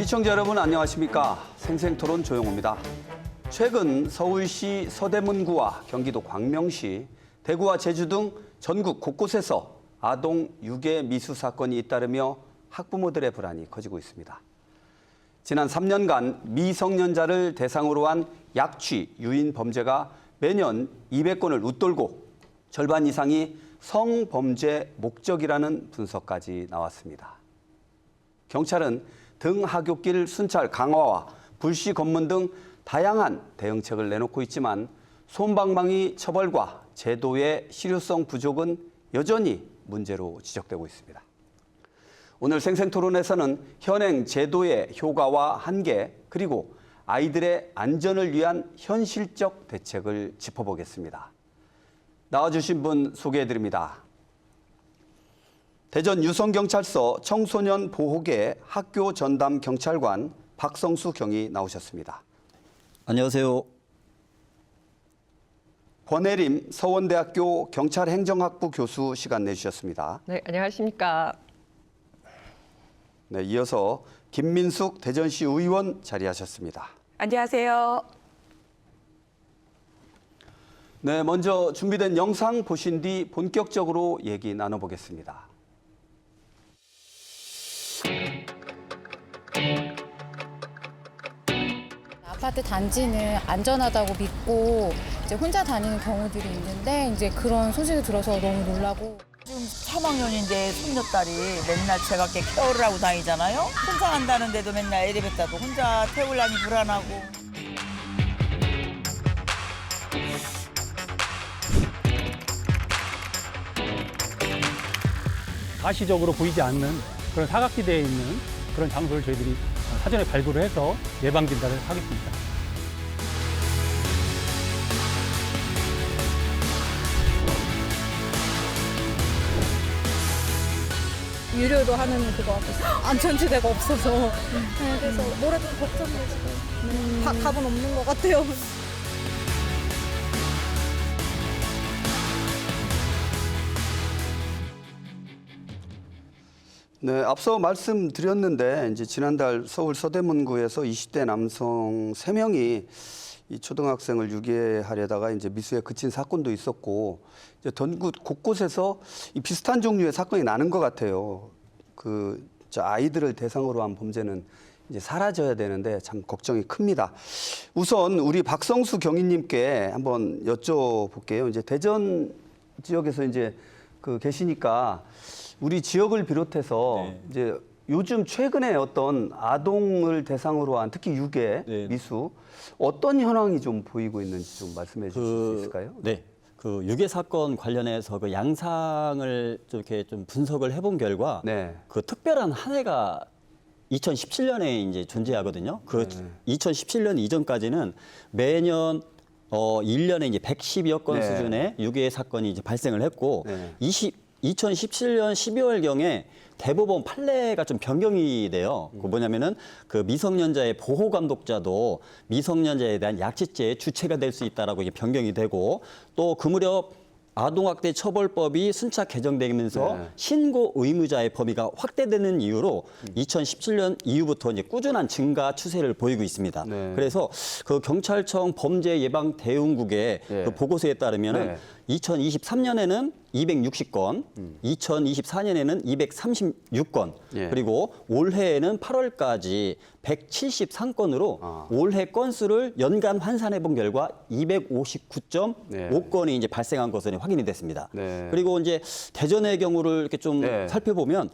시청자 여러분 안녕하십니까? 생생토론 조영호입니다. 최근 서울시 서대문구와 경기도 광명시, 대구와 제주 등 전국 곳곳에서 아동 유괴 미수 사건이 잇따르며 학부모들의 불안이 커지고 있습니다. 지난 3년간 미성년자를 대상으로 한 약취, 유인 범죄가 매년 200건을 웃돌고 절반 이상이 성범죄 목적이라는 분석까지 나왔습니다. 경찰은 등하굣길 순찰 강화와 불시 검문 등 다양한 대응책을 내놓고 있지만 솜방망이 처벌과 제도의 실효성 부족은 여전히 문제로 지적되고 있습니다. 오늘 생생토론에서는 현행 제도의 효과와 한계, 그리고 아이들의 안전을 위한 현실적 대책을 짚어보겠습니다. 나와주신 분 소개해드립니다. 대전 유성경찰서 청소년 보호계 학교 전담 경찰관 박성수 경위 나오셨습니다. 안녕하세요. 권혜림 서원대학교 경찰행정학부 교수 시간 내주셨습니다. 네, 안녕하십니까. 네, 이어서 김민숙 대전시 의원 자리하셨습니다. 안녕하세요. 네, 먼저 준비된 영상 보신 뒤 본격적으로 얘기 나눠보겠습니다. 아파트 단지는 안전하다고 믿고 이제 혼자 다니는 경우들이 있는데 이제 그런 소식을 들어서 너무 놀라고. 지금 3학년인데 손녀딸이 맨날 제가 이렇게 케어를 하고 다니잖아요. 혼자 간다는데도 맨날 엘리베이터도 혼자 태우려니 불안하고. 가시적으로 보이지 않는 그런 사각지대에 있는 그런 장소를 저희들이 사전에 발굴을 해서 예방 진단을 하겠습니다. 유료로 하는 그거 안전지대가 없어서 네, 그래서 뭐라 좀 걱정돼요 지금. 답은 없는 것 같아요. 네, 앞서 말씀드렸는데 이제 지난달 서울 서대문구에서 20대 남성 3명이 이 초등학생을 유괴하려다가 이제 미수에 그친 사건도 있었고 이제 전국 곳곳에서 이 비슷한 종류의 사건이 나는 것 같아요. 아이들을 대상으로 한 범죄는 이제 사라져야 되는데 참 걱정이 큽니다. 우선 우리 박성수 경위님께 한번 여쭤볼게요. 이제 대전 지역에서 이제 계시니까 우리 지역을 비롯해서 이제 요즘 최근에 어떤 아동을 대상으로 한 특히 유괴, 미수 어떤 현황이 좀 보이고 있는지 좀 말씀해 주실 수 있을까요? 네. 그 유괴 사건 관련해서 그 양상을 좀 이렇게 좀 분석을 해본 결과 그 특별한 한 해가 2017년에 이제 존재하거든요. 그 2017년 이전까지는 매년 1년에 이제 110여 건 수준의 유괴 사건이 이제 발생을 했고 2017년 12월경에 대법원 판례가 좀 변경이 돼요. 그 뭐냐면은 그 미성년자의 보호 감독자도 미성년자에 대한 약취죄의 주체가 될 수 있다라고 이게 변경이 되고 또 그 무렵 아동학대 처벌법이 순착 개정되면서 신고 의무자의 범위가 확대되는 이유로 2017년 이후부터 이제 꾸준한 증가 추세를 보이고 있습니다. 그래서 그 경찰청 범죄 예방 대응국의 그 보고서에 따르면은 2023년에는 260건, 2024년에는 236건, 그리고 올해에는 8월까지 173건으로 올해 건수를 연간 환산해 본 결과 259.5건이 이제 발생한 것으로 확인이 됐습니다. 그리고 이제 대전의 경우를 이렇게 좀 살펴보면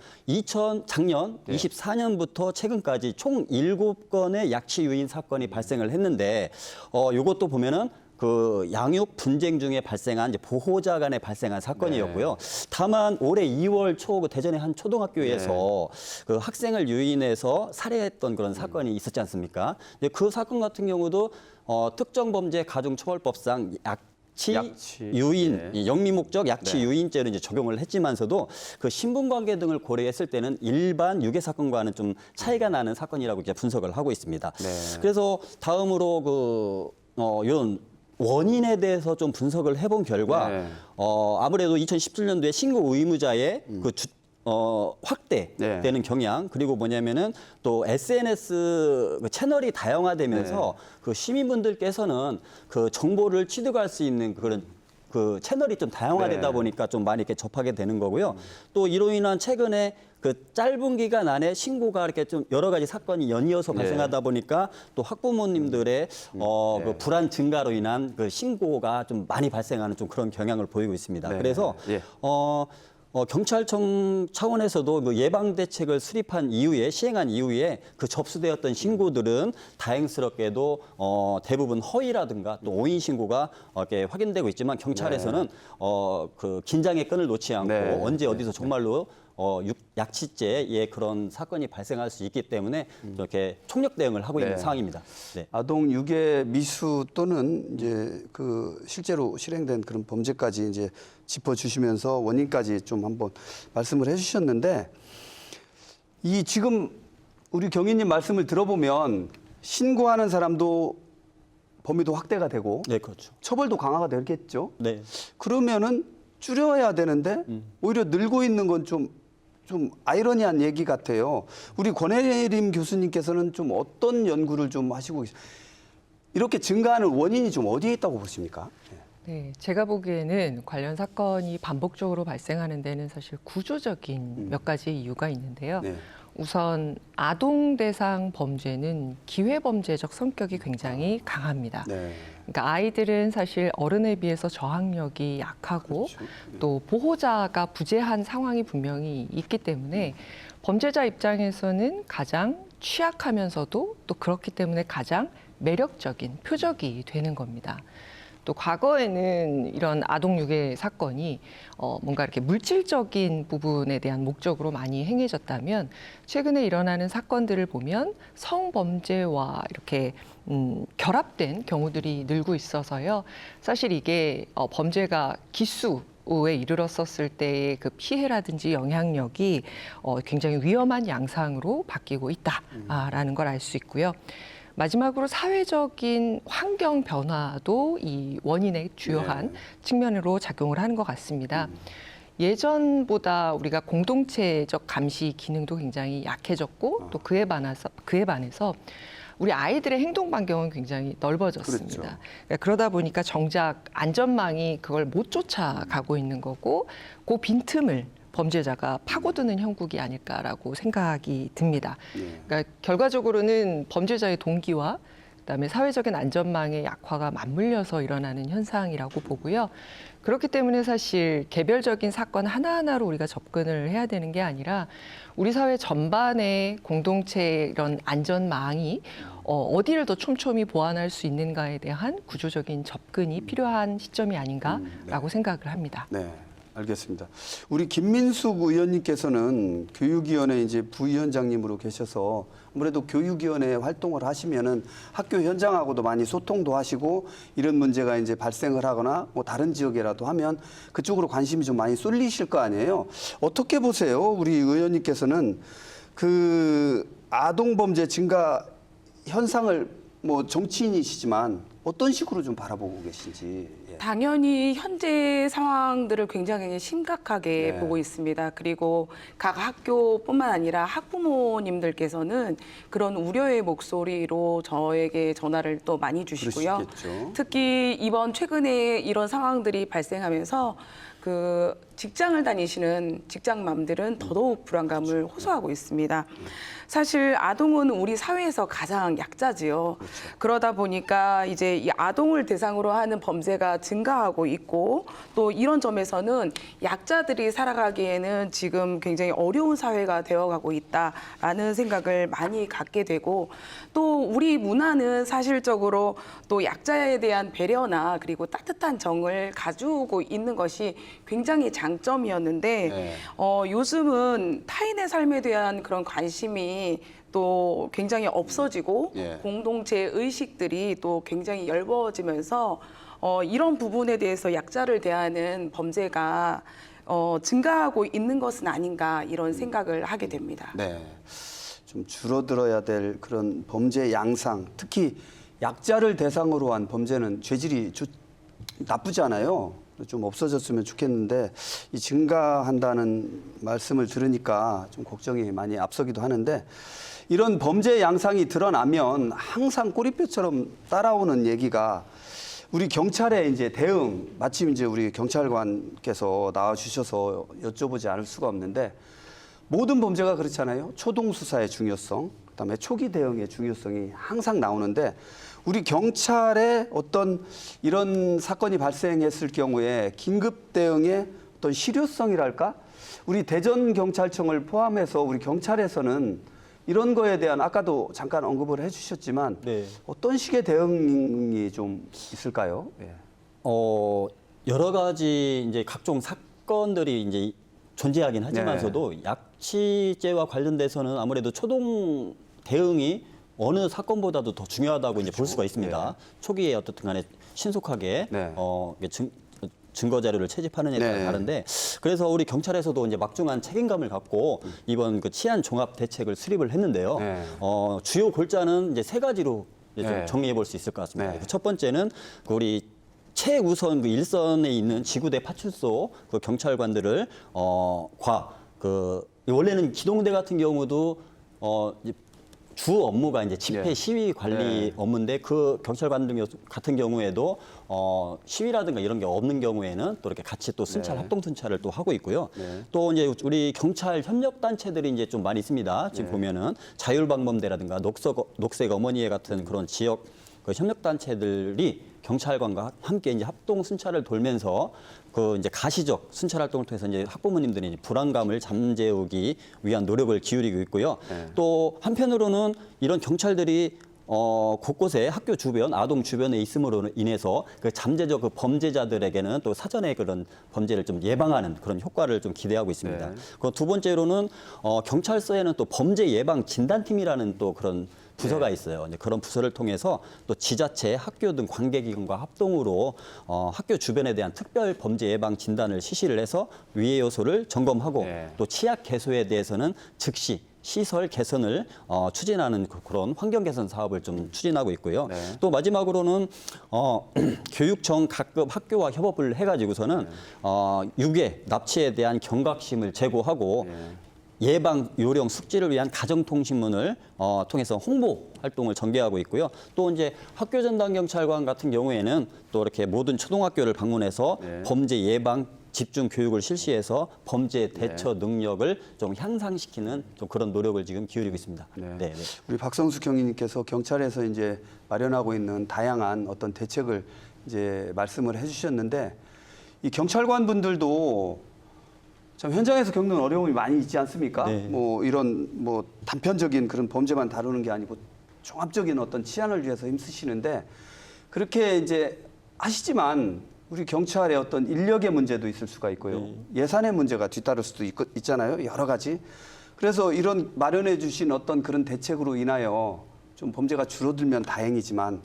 작년 24년부터 최근까지 총 7건의 약취 유인 사건이 발생을 했는데 이것도 보면은 그 양육 분쟁 중에 발생한 이제 보호자 간에 발생한 사건이었고요. 다만 올해 2월 초 그 대전의 한 초등학교에서 그 학생을 유인해서 살해했던 그런 사건이 있었지 않습니까? 그 사건 같은 경우도 특정 범죄 가중처벌법상 약취 유인, 영리 목적 약취 유인죄로 이제 적용을 했지만서도 그 신분 관계 등을 고려했을 때는 일반 유괴 사건과는 좀 차이가 나는 사건이라고 이제 분석을 하고 있습니다. 그래서 다음으로 이런 원인에 대해서 좀 분석을 해본 결과 아무래도 2017년도에 신고 의무자의 그 확대되는 경향, 그리고 뭐냐면은 또 SNS 그 채널이 다양화되면서 그 시민분들께서는 그 정보를 취득할 수 있는 그런 그 채널이 좀 다양화되다 보니까 좀 많이 이렇게 접하게 되는 거고요. 또 이로 인한 최근에 그 짧은 기간 안에 신고가 이렇게 좀 여러 가지 사건이 연이어서 발생하다 보니까 또 학부모님들의 그 불안 증가로 인한 그 신고가 좀 많이 발생하는 좀 그런 경향을 보이고 있습니다. 그래서 경찰청 차원에서도 뭐 예방 대책을 수립한 이후에 시행한 이후에 그 접수되었던 신고들은 다행스럽게도 대부분 허위라든가 또 오인 신고가 이렇게 확인되고 있지만 경찰에서는 그 긴장의 끈을 놓지 않고 언제 어디서 정말로 약취죄의 그런 사건이 발생할 수 있기 때문에 이렇게 총력 대응을 하고 있는 상황입니다. 네. 아동 유괴 미수 또는 이제 그 실제로 실행된 그런 범죄까지 이제 짚어주시면서 원인까지 좀 한번 말씀을 해주셨는데 이 지금 우리 경위님 말씀을 들어보면 신고하는 사람도 범위도 확대가 되고 네, 그렇죠. 처벌도 강화가 되겠죠. 네. 그러면은 줄여야 되는데 오히려 늘고 있는 건 좀 아이러니한 얘기 같아요. 우리 권혜림 교수님께서는 좀 어떤 연구를 좀 하시고 계세요? 이렇게 증가하는 원인이 좀 어디에 있다고 보십니까? 네, 제가 보기에는 관련 사건이 반복적으로 발생하는 데는 사실 구조적인 몇 가지 이유가 있는데요. 우선 아동 대상 범죄는 기회범죄적 성격이 굉장히 강합니다. 그러니까 아이들은 사실 어른에 비해서 저항력이 약하고 또 보호자가 부재한 상황이 분명히 있기 때문에 범죄자 입장에서는 가장 취약하면서도 또 그렇기 때문에 가장 매력적인 표적이 되는 겁니다. 또 과거에는 이런 아동 유괴 사건이 뭔가 이렇게 물질적인 부분에 대한 목적으로 많이 행해졌다면 최근에 일어나는 사건들을 보면 성범죄와 이렇게 결합된 경우들이 늘고 있어서요. 사실 이게 범죄가 기수에 이르렀었을 때의 그 피해라든지 영향력이 굉장히 위험한 양상으로 바뀌고 있다라는 걸 알 수 있고요. 마지막으로 사회적인 환경 변화도 이 원인의 주요한 측면으로 작용을 하는 것 같습니다. 예전보다 우리가 공동체적 감시 기능도 굉장히 약해졌고 또 그에 반해서 우리 아이들의 행동 반경은 굉장히 넓어졌습니다. 그러다 보니까 정작 안전망이 그걸 못 쫓아가고 있는 거고 그 빈틈을 범죄자가 파고드는 형국이 아닐까라고 생각이 듭니다. 그러니까 결과적으로는 범죄자의 동기와 그다음에 사회적인 안전망의 약화가 맞물려서 일어나는 현상이라고 보고요. 그렇기 때문에 사실 개별적인 사건 하나하나로 우리가 접근을 해야 되는 게 아니라 우리 사회 전반의 공동체 이런 안전망이 어디를 더 촘촘히 보완할 수 있는가에 대한 구조적인 접근이 필요한 시점이 아닌가라고 생각을 합니다. 네. 알겠습니다. 우리 김민숙 의원님께서는 교육위원회 이제 부위원장님으로 계셔서 아무래도 교육위원회 활동을 하시면은 학교 현장하고도 많이 소통도 하시고 이런 문제가 이제 발생을 하거나 뭐 다른 지역이라도 하면 그쪽으로 관심이 좀 많이 쏠리실 거 아니에요. 어떻게 보세요? 우리 의원님께서는 그 아동 범죄 증가 현상을 뭐 정치인이시지만 어떤 식으로 좀 바라보고 계신지. 당연히 현재 상황들을 굉장히 심각하게 보고 있습니다. 그리고 각 학교뿐만 아니라 학부모님들께서는 그런 우려의 목소리로 저에게 전화를 또 많이 주시고요. 그러시겠죠. 특히 이번 최근에 이런 상황들이 발생하면서 그 직장을 다니시는 직장맘들은 더더욱 불안감을 호소하고 있습니다. 사실 아동은 우리 사회에서 가장 약자지요. 그러다 보니까 이제 이 아동을 대상으로 하는 범죄가 증가하고 있고 또 이런 점에서는 약자들이 살아가기에는 지금 굉장히 어려운 사회가 되어가고 있다라는 생각을 많이 갖게 되고 또 우리 문화는 사실적으로 또 약자에 대한 배려나 그리고 따뜻한 정을 가지고 있는 것이 굉장히 장점이었는데 요즘은 타인의 삶에 대한 그런 관심이 또 굉장히 없어지고 공동체 의식들이 또 굉장히 얇아지면서 이런 부분에 대해서 약자를 대하는 범죄가 증가하고 있는 것은 아닌가 이런 생각을 하게 됩니다. 네, 좀 줄어들어야 될 그런 범죄 양상, 특히 약자를 대상으로 한 범죄는 죄질이 나쁘잖아요. 좀 없어졌으면 좋겠는데 이 증가한다는 말씀을 들으니까 좀 걱정이 많이 앞서기도 하는데 이런 범죄 양상이 드러나면 항상 꼬리표처럼 따라오는 얘기가 우리 경찰의 이제 대응, 마침 이제 우리 경찰관께서 나와주셔서 여쭤보지 않을 수가 없는데 모든 범죄가 그렇잖아요. 초동 수사의 중요성, 그다음에 초기 대응의 중요성이 항상 나오는데 우리 경찰의 어떤 이런 사건이 발생했을 경우에 긴급 대응의 어떤 실효성이랄까? 우리 대전경찰청을 포함해서 우리 경찰에서는 이런 거에 대한 아까도 잠깐 언급을 해주셨지만 네. 어떤 식의 대응이 좀 있을까요? 예. 여러 가지 이제 각종 사건들이 이제 존재하긴 하지만서도 약취죄와 관련돼서는 아무래도 초동 대응이 어느 사건보다도 더 중요하다고 이제 볼 수가 있습니다. 초기에 어떻든 간에 신속하게 증거 자료를 채집하느냐에 따라 다른데 그래서 우리 경찰에서도 이제 막중한 책임감을 갖고 이번 그 치안 종합 대책을 수립을 했는데요. 주요 골자는 이제 3가지로 이제 좀 정리해 볼 수 있을 것 같습니다. 첫 번째는 그 우리 최우선 그 일선에 있는 지구대 파출소 그 경찰관들을 원래는 기동대 같은 경우도 이제 주 업무가 이제 집회 시위 관리 업무인데 그 경찰관 같은 경우에도 시위라든가 이런 게 없는 경우에는 또 이렇게 같이 또 순찰 합동 순찰을 또 하고 있고요. 또 이제 우리 경찰 협력 단체들이 이제 좀 많이 있습니다. 지금 보면은 자율방범대라든가 녹색 어머니회 같은 그런 지역 그 협력 단체들이 경찰관과 함께 이제 합동 순찰을 돌면서 그 이제 가시적 순찰 활동을 통해서 이제 학부모님들이 이제 불안감을 잠재우기 위한 노력을 기울이고 있고요. 또 한편으로는 이런 경찰들이 곳곳에 학교 주변, 아동 주변에 있음으로 인해서 그 잠재적 그 범죄자들에게는 또 사전에 그런 범죄를 좀 예방하는 그런 효과를 좀 기대하고 있습니다. 그리고 두 번째로는 경찰서에는 또 범죄 예방 진단팀이라는 또 그런 부서가 있어요. 이제 그런 부서를 통해서 또 지자체, 학교 등 관계기관과 합동으로 학교 주변에 대한 특별 범죄 예방 진단을 실시를 해서 위해 요소를 점검하고 또 취약 개소에 대해서는 즉시 시설 개선을 추진하는 그런 환경 개선 사업을 좀 추진하고 있고요. 또 마지막으로는 교육청 각급 학교와 협업을 해가지고서는 유괴, 납치에 대한 경각심을 제고하고 예방 요령 숙지를 위한 가정통신문을 통해서 홍보 활동을 전개하고 있고요. 또 이제 학교 전담 경찰관 같은 경우에는 또 이렇게 모든 초등학교를 방문해서 범죄 예방 집중 교육을 실시해서 범죄 대처 능력을 좀 향상시키는 좀 그런 노력을 지금 기울이고 있습니다. 우리 박성수 경위님께서 경찰에서 이제 마련하고 있는 다양한 어떤 대책을 이제 말씀을 해주셨는데 이 경찰관 분들도 참 현장에서 겪는 어려움이 많이 있지 않습니까? 뭐 이런 뭐 단편적인 그런 범죄만 다루는 게 아니고 종합적인 어떤 치안을 위해서 힘쓰시는데 그렇게 이제 하시지만 우리 경찰의 어떤 인력의 문제도 있을 수가 있고요. 예산의 문제가 뒤따를 수도 있잖아요. 여러 가지. 그래서 이런 마련해 주신 어떤 그런 대책으로 인하여 좀 범죄가 줄어들면 다행이지만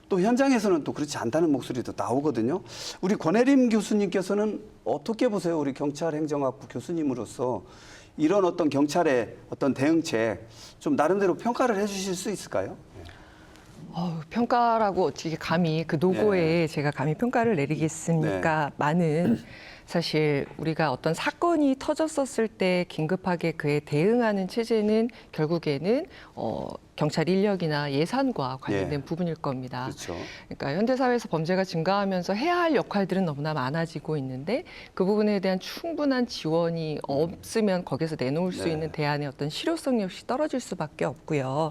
또 현장에서는 또 그렇지 않다는 목소리도 나오거든요. 우리 권혜림 교수님께서는 어떻게 보세요? 우리 경찰행정학부 교수님으로서 이런 어떤 경찰의 어떤 대응책 좀 나름대로 평가를 해주실 수 있을까요? 평가라고 어떻게 감히 그 노고에 제가 감히 평가를 내리겠습니까? 많은 사실 우리가 어떤 사건이 터졌었을 때 긴급하게 그에 대응하는 체제는 결국에는 경찰 인력이나 예산과 관련된 부분일 겁니다. 그렇죠. 그러니까 현대사회에서 범죄가 증가하면서 해야 할 역할들은 너무나 많아지고 있는데 그 부분에 대한 충분한 지원이 없으면 거기서 내놓을 수 있는 대안의 어떤 실효성 역시 떨어질 수밖에 없고요.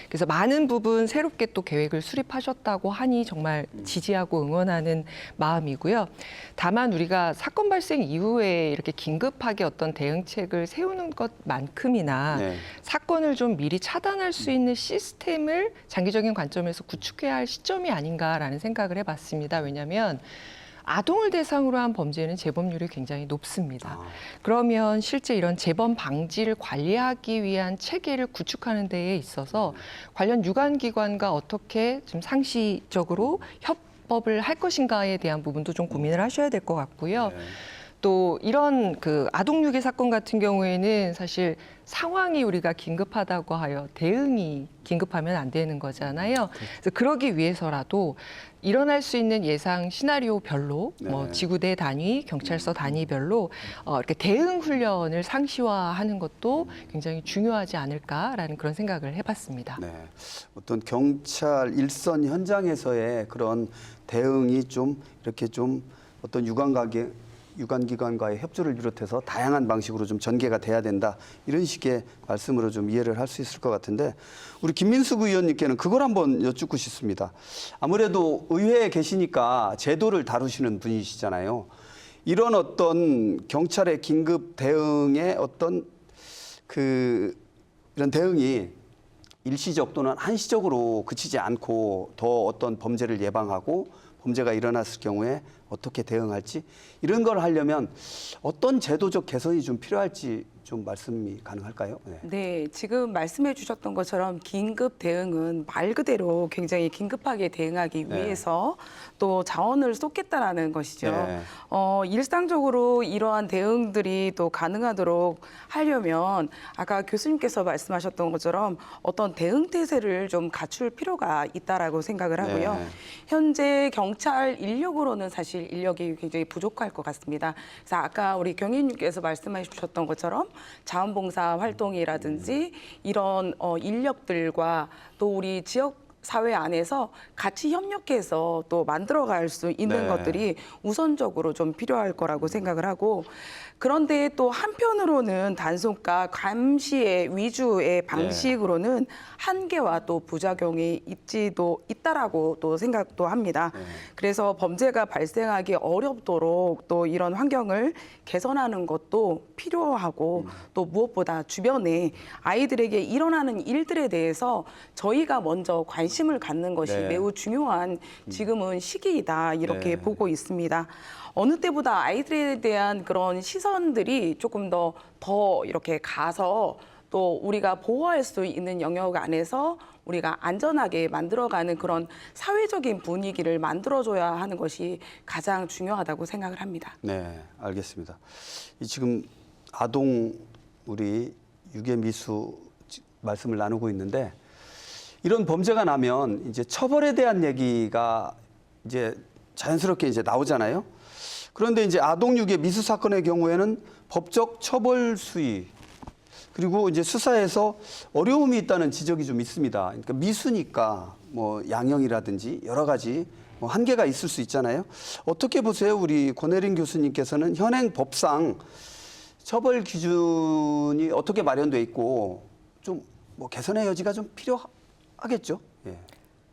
그래서 많은 부분 새롭게 또 계획을 수립하셨다고 하니 정말 지지하고 응원하는 마음이고요. 다만 우리가 사건 발생 이후에 이렇게 긴급하게 어떤 대응책을 세우는 것만큼이나 사건을 좀 미리 차단할 수 있는 시스템을 장기적인 관점에서 구축해야 할 시점이 아닌가라는 생각을 해봤습니다. 왜냐하면 아동을 대상으로 한 범죄는 재범률이 굉장히 높습니다. 그러면 실제 이런 재범 방지를 관리하기 위한 체계를 구축하는 데에 있어서 관련 유관기관과 어떻게 좀 상시적으로 협업을 할 것인가에 대한 부분도 좀 고민을 하셔야 될 것 같고요. 또 이런 그 아동유괴 사건 같은 경우에는 사실 상황이 우리가 긴급하다고 하여 대응이 긴급하면 안 되는 거잖아요. 그래서 그러기 위해서라도 일어날 수 있는 예상 시나리오별로 뭐 지구대 단위, 경찰서 단위별로 이렇게 대응 훈련을 상시화하는 것도 굉장히 중요하지 않을까라는 그런 생각을 해봤습니다. 네. 어떤 경찰 일선 현장에서의 그런 대응이 좀 이렇게 좀 어떤 유관기관과의 협조를 비롯해서 다양한 방식으로 좀 전개가 돼야 된다. 이런 식의 말씀으로 좀 이해를 할 수 있을 것 같은데 우리 김민숙 의원님께는 그걸 한번 여쭙고 싶습니다. 아무래도 의회에 계시니까 제도를 다루시는 분이시잖아요. 이런 어떤 경찰의 긴급 대응의 어떤 이런 대응이 일시적 또는 한시적으로 그치지 않고 더 어떤 범죄를 예방하고 범죄가 일어났을 경우에 어떻게 대응할지 이런 걸 하려면 어떤 제도적 개선이 좀 필요할지 좀 말씀이 가능할까요? 네. 네, 지금 말씀해 주셨던 것처럼 긴급 대응은 말 그대로 굉장히 긴급하게 대응하기 위해서 또 자원을 쏟겠다라는 것이죠. 네. 일상적으로 이러한 대응들이 또 가능하도록 하려면 아까 교수님께서 말씀하셨던 것처럼 어떤 대응 태세를 좀 갖출 필요가 있다라고 생각을 하고요. 네. 현재 경찰 인력으로는 사실 인력이 굉장히 부족할 것 같습니다. 그래서 아까 우리 경위님께서 말씀해 주셨던 것처럼 자원봉사 활동이라든지 이런 인력들과 또 우리 지역 사회 안에서 같이 협력해서 또 만들어갈 수 있는 것들이 우선적으로 좀 필요할 거라고 생각을 하고 그런데 또 한편으로는 단속과 감시의 위주의 방식으로는 한계와 또 부작용이 있다라고 또 생각도 합니다. 그래서 범죄가 발생하기 어렵도록 또 이런 환경을 개선하는 것도 필요하고 또 무엇보다 주변에 아이들에게 일어나는 일들에 대해서 저희가 먼저 관심을 갖는 것이 매우 중요한 지금은 시기이다 이렇게 보고 있습니다. 어느 때보다 아이들에 대한 그런 시선들이 조금 더 이렇게 가서 또 우리가 보호할 수 있는 영역 안에서 우리가 안전하게 만들어가는 그런 사회적인 분위기를 만들어줘야 하는 것이 가장 중요하다고 생각을 합니다. 네, 알겠습니다. 지금 아동 우리 유괴 미수 말씀을 나누고 있는데 이런 범죄가 나면 이제 처벌에 대한 얘기가 이제 자연스럽게 이제 나오잖아요. 그런데 이제 아동 유괴 미수 사건의 경우에는 법적 처벌 수위 그리고 이제 수사에서 어려움이 있다는 지적이 좀 있습니다. 그러니까 미수니까 뭐 양형이라든지 여러 가지 뭐 한계가 있을 수 있잖아요. 어떻게 보세요? 우리 권혜린 교수님께서는 현행 법상 처벌 기준이 어떻게 마련돼 있고 좀 뭐 개선의 여지가 좀 필요하겠죠? 예.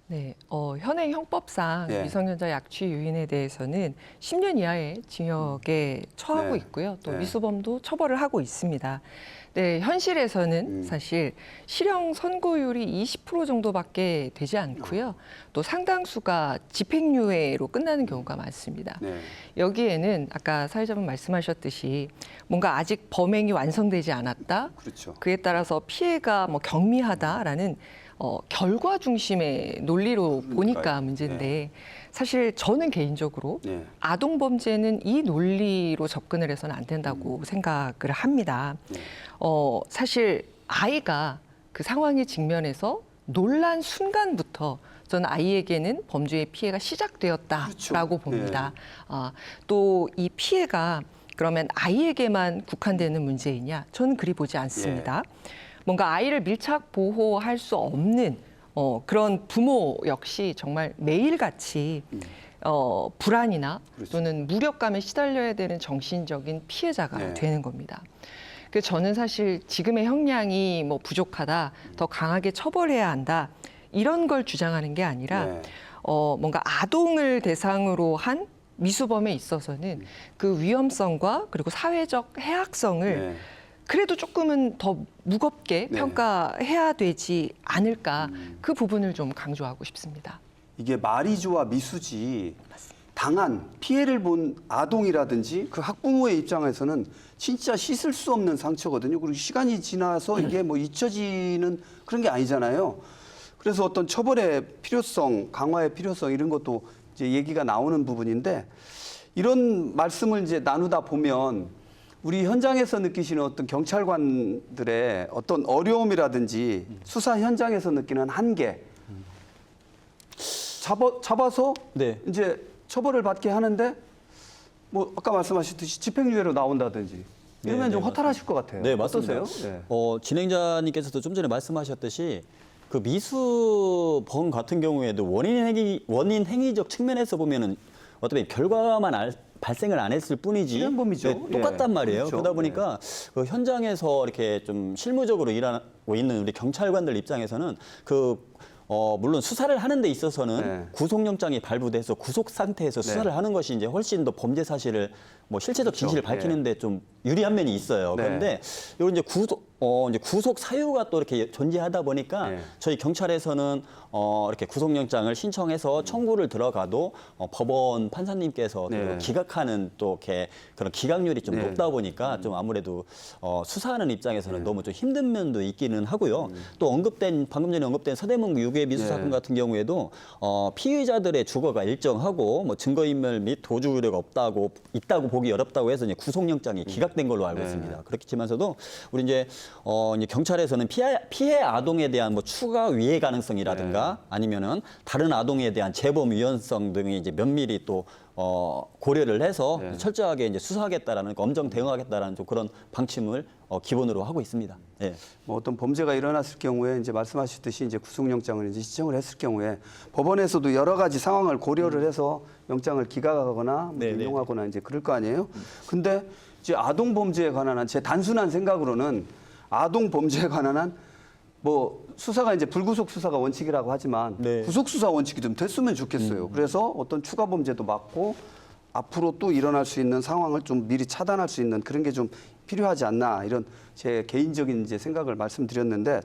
네, 현행 형법상 미성년자 약취 유인에 대해서는 10년 이하의 징역에 처하고 있고요. 또 미수범도 처벌을 하고 있습니다. 네, 현실에서는 사실 실형 선고율이 20% 정도밖에 되지 않고요. 또 상당수가 집행유예로 끝나는 경우가 많습니다. 여기에는 아까 사회자분 말씀하셨듯이 뭔가 아직 범행이 완성되지 않았다. 그렇죠. 그에 따라서 피해가 뭐 경미하다라는 결과 중심의 논리로 보니까 문제인데 사실 저는 개인적으로 아동 범죄는 이 논리로 접근을 해서는 안 된다고 생각을 합니다. 사실 아이가 그 상황에 직면해서 놀란 순간부터 저는 아이에게는 범죄의 피해가 시작되었다라고 봅니다. 또 이 피해가 그러면 아이에게만 국한되는 문제이냐? 저는 그리 보지 않습니다. 뭔가 아이를 밀착 보호할 수 없는 그런 부모 역시 정말 매일같이 불안이나 또는 무력감에 시달려야 되는 정신적인 피해자가 되는 겁니다. 그래서 저는 사실 지금의 형량이 뭐 부족하다, 더 강하게 처벌해야 한다 이런 걸 주장하는 게 아니라 뭔가 아동을 대상으로 한 미수범에 있어서는 그 위험성과 그리고 사회적 해악성을 그래도 조금은 더 무겁게 평가해야 되지 않을까 그 부분을 좀 강조하고 싶습니다. 이게 말이주와 미수지 당한 피해를 본 아동이라든지 그 학부모의 입장에서는 진짜 씻을 수 없는 상처거든요. 그리고 시간이 지나서 이게 뭐 잊혀지는 그런 게 아니잖아요. 그래서 어떤 처벌의 필요성, 강화의 필요성 이런 것도 이제 얘기가 나오는 부분인데 이런 말씀을 이제 나누다 보면 우리 현장에서 느끼시는 어떤 경찰관들의 어떤 어려움이라든지 수사 현장에서 느끼는 한계, 잡아서 네. 이제 처벌을 받게 하는데 뭐 아까 말씀하셨듯이 집행유예로 나온다든지 이러면 네, 좀 네, 허탈하실 것 같아요. 네, 맞습니다. 어떠세요? 네. 진행자님께서도 좀 전에 말씀하셨듯이 그 미수범 같은 경우에도 원인 행위적 측면에서 보면은 어떻게 결과만 발생을 안 했을 뿐이지 실현범이죠. 네, 똑같단 예, 말이에요. 그렇죠. 그러다 보니까 그 현장에서 이렇게 좀 실무적으로 일하고 있는 우리 경찰관들 입장에서는 물론 수사를 하는 데 있어서는 네. 구속영장이 발부돼서 구속 상태에서 수사를 하는 것이 이제 훨씬 더 범죄 사실을 뭐 실체적 진실을 밝히는데 좀 유리한 면이 있어요. 네. 그런데 요 이제 구속 사유가 또 이렇게 존재하다 보니까 네. 저희 경찰에서는 이렇게 구속영장을 신청해서 청구를 들어가도 법원 판사님께서 네. 또 기각하는 또 이렇게 그런 기각률이 좀 네. 높다 보니까 좀 아무래도 수사하는 입장에서는 너무 좀 힘든 면도 있기는 하고요. 또 방금 전에 언급된 서대문 유괴 미수 사건 같은 경우에도 피의자들의 주거가 일정하고 뭐 증거인멸 및 도주 우려가 있다고 보기 어렵다고 해서 이제 구속영장이 기각된 걸로 알고 있습니다. 그렇지만서도 우리 이제 경찰에서는 피해 아동에 대한 뭐 추가 위해 가능성이라든가 아니면은 다른 아동에 대한 재범 위헌성 등이 이제 면밀히 또 고려를 해서 철저하게 이제 수사하겠다라는 엄정 대응하겠다라는 좀 그런 방침을 기본으로 하고 있습니다. 예. 뭐 어떤 범죄가 일어났을 경우에 이제 말씀하셨듯이 이제 구속영장을 이제 신청을 했을 경우에 법원에서도 여러 가지 상황을 고려를 해서 영장을 기각하거나 뭐 네, 네. 인용하거나 이제 그럴 거 아니에요. 근데 이제 아동 범죄에 관한 한 제 단순한 생각으로는 아동 범죄에 관한 한 뭐 수사가 이제 불구속 수사가 원칙이라고 하지만 네. 구속 수사 원칙이 좀 됐으면 좋겠어요. 그래서 어떤 추가 범죄도 막고 앞으로 또 일어날 수 있는 상황을 좀 미리 차단할 수 있는 그런 게 좀 필요하지 않나 이런 제 개인적인 이제 생각을 말씀드렸는데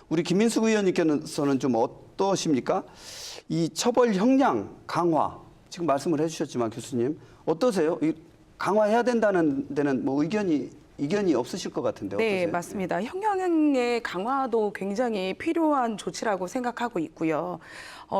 우리 김민숙 의원님께서는 좀 어떠십니까? 이 처벌 형량 강화 지금 말씀을 해주셨지만 교수님 어떠세요? 이 강화해야 된다는 데는 뭐 이견이 없으실 것 같은데 어떠세요? 네, 맞습니다. 형량의 강화도 굉장히 필요한 조치라고 생각하고 있고요.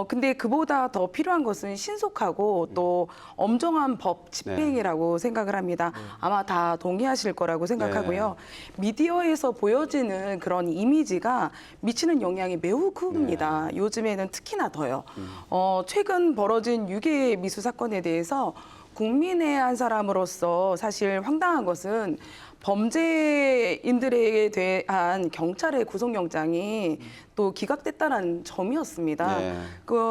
근데 그보다 더 필요한 것은 신속하고 또 엄정한 법 집행이라고 생각을 합니다. 아마 다 동의하실 거라고 생각하고요. 미디어에서 보여지는 그런 이미지가 미치는 영향이 매우 큽니다. 요즘에는 특히나 더요. 최근 벌어진 유괴 미수 사건에 대해서 국민의 한 사람으로서 사실 황당한 것은 범죄인들에 대한 경찰의 구속영장이 또 기각됐다는 점이었습니다. 네.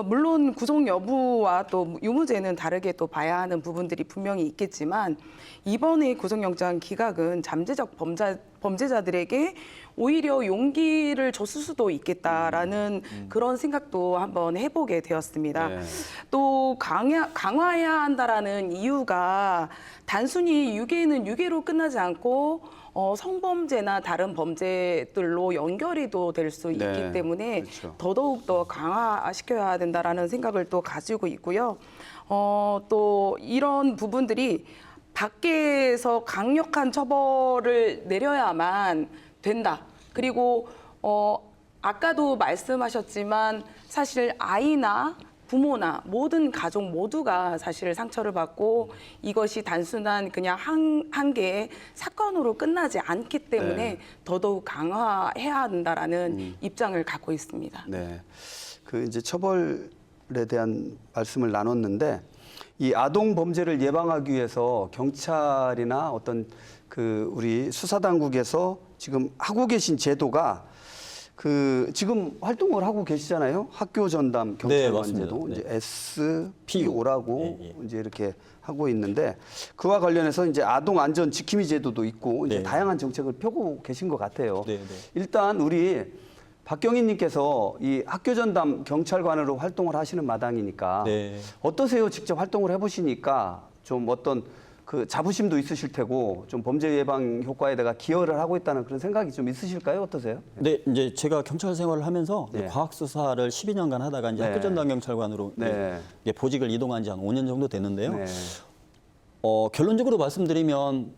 물론 구속 여부와 또 유무죄는 다르게 또 봐야 하는 부분들이 분명히 있겠지만 이번에 구속영장 기각은 잠재적 범죄자들에게 오히려 용기를 줬을 수도 있겠다라는 그런 생각도 한번 해보게 되었습니다. 네. 또 강화해야 한다라는 이유가 단순히 유괴는 유괴로 끝나지 않고 성범죄나 다른 범죄들로 연결이 또 될 수 있기 네, 때문에 그렇죠. 더더욱 더 강화시켜야 된다라는 생각을 또 가지고 있고요. 또 이런 부분들이 밖에서 강력한 처벌을 내려야만 된다. 그리고 아까도 말씀하셨지만 사실 아이나 부모나 모든 가족 모두가 사실 상처를 받고 이것이 단순한 그냥 한 개의 사건으로 끝나지 않기 때문에 네. 더더욱 강화해야 한다라는 입장을 갖고 있습니다. 네. 그 이제 처벌에 대한 말씀을 나눴는데 이 아동 범죄를 예방하기 위해서 경찰이나 어떤 그 우리 수사 당국에서 지금 하고 계신 제도가 그 지금 활동을 하고 계시잖아요. 학교 전담 경찰관 맞습니다. 제도 네. 이제 SPO라고 예, 예. 이제 이렇게 하고 있는데 그와 관련해서 이제 아동 안전 지킴이 제도도 있고 이제 네. 다양한 정책을 펴고 계신 것 같아요. 네, 네. 일단 우리 박경희님께서 이 학교 전담 경찰관으로 활동을 하시는 마당이니까 네. 어떠세요? 직접 활동을 해보시니까 좀 어떤 그 자부심도 있으실 테고 좀 범죄 예방 효과에다가 기여를 하고 있다는 그런 생각이 좀 있으실까요? 어떠세요? 네, 이제 제가 경찰 생활을 하면서 네. 과학 수사를 12년간 하다가 이제 네. 학교 전담 경찰관으로 네. 이제 보직을 이동한 지 한 5년 정도 됐는데요. 네. 결론적으로 말씀드리면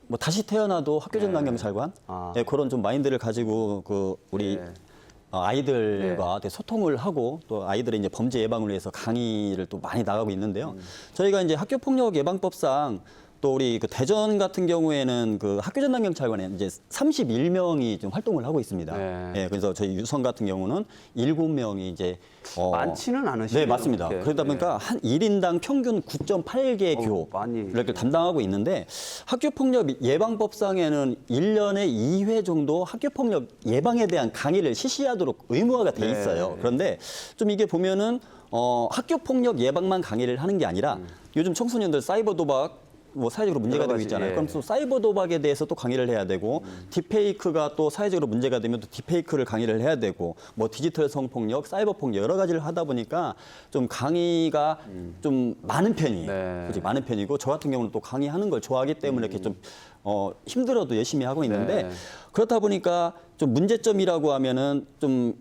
뭐 다시 태어나도 학교 전담 경찰관 아. 네, 그런 좀 마인드를 가지고 그 우리 네. 아이들과 되게 소통을 하고 또 아이들의 이제 범죄 예방을 위해서 강의를 또 많이 나가고 있는데요. 저희가 이제 학교폭력 예방법상 또 우리 그 대전 같은 경우에는 그 학교전담 경찰관에 이제 31명이 좀 활동을 하고 있습니다. 네. 예, 그래서 저희 유성 같은 경우는 7명이 이제 많지는 않으시네요. 네, 맞습니다. 그렇게. 그러다 보니까 한 1인당 평균 9.8개 많이 교육을 담당하고 있는데 학교폭력 예방법상에는 1년에 2회 정도 학교폭력 예방에 대한 강의를 실시하도록 의무화가 돼 있어요. 그런데 좀 이게 보면은 학교폭력 예방만 강의를 하는 게 아니라 요즘 청소년들 사이버 도박 뭐 사회적으로 문제가 여러 되고 가지, 있잖아요. 예. 그럼 또 사이버 도박에 대해서 또 강의를 해야 되고 딥페이크가 또 사회적으로 문제가 되면 또 딥페이크를 강의를 해야 되고 뭐 디지털 성폭력, 사이버 폭력 여러 가지를 하다 보니까 좀 강의가 좀 많은 편이에요. 네. 그렇지, 많은 편이고 저 같은 경우는 또 강의하는 걸 좋아하기 때문에 이렇게 좀 힘들어도 열심히 하고 있는데 네. 그렇다 보니까 좀 문제점이라고 하면은 좀